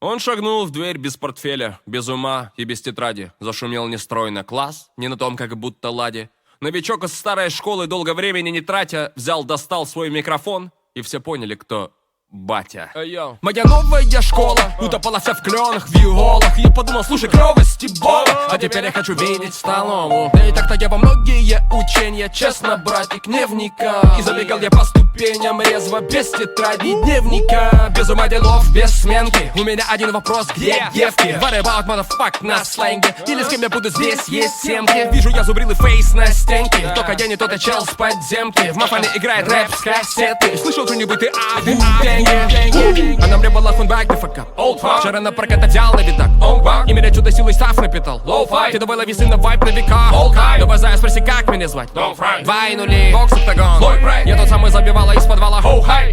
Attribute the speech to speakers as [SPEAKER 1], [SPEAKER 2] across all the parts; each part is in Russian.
[SPEAKER 1] Он шагнул в дверь без портфеля, без ума и без тетради. Зашумел нестройно класс, не на том, как будто ладе. Новичок из старой школы, долго времени не тратя, достал свой микрофон, и все поняли, кто батя. Моя новая школа утопала вся в кленах, в виолах. Я подумал, слушай, клёвости бога, а теперь я хочу видеть столовую. Да и так-то я во многие учения, честно, братик, не вникал. И забегал я по ступеням резво, без тетради и дневника. Без ума делов, без сменки. У меня один вопрос, где девки? What about motherfuck на сленге? Или с кем я буду здесь, есть семки? Вижу я зубрилый фейс на стенке. Только я не тот, а чел с подземки. В мафане играет рэп с кассеты. Слышал что-нибудь ты она мне была фунбэк, ты факап. Вчера на прокат взял на видак. И меня чудо силой став напитал. Ты давай лови сын на вайп на века. Давай зая, спроси, как меня звать. 2 и 0, бокс октагон. Я тот самый забивала из подвала.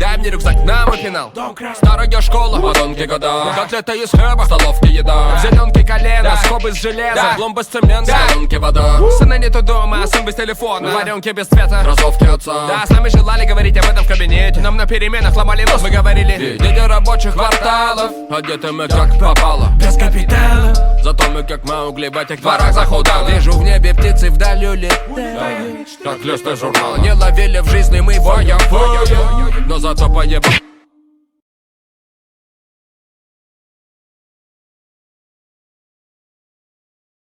[SPEAKER 1] Дай мне рюкзак, нам и пенал. Старая школа, подонки года. Котлета из хлеба, в столовке еда. В зеленке колено, скобы с железа. Лом без цемента, колонки вода. Сына нету дома, сын без телефона. Варенки без цвета, кроссовки отца. Да, с нами желали говорить об этом в кабинете. Нам на переменах ломали нос, мы говорили дети рабочих кварталов, одеты мы как попало, без капитала. Зато мы как Маугли в этих дворах захудал. Вижу в небе птицы вдали летают, как листы журнала. Не ловили в жизни мы воем, но зато поебал.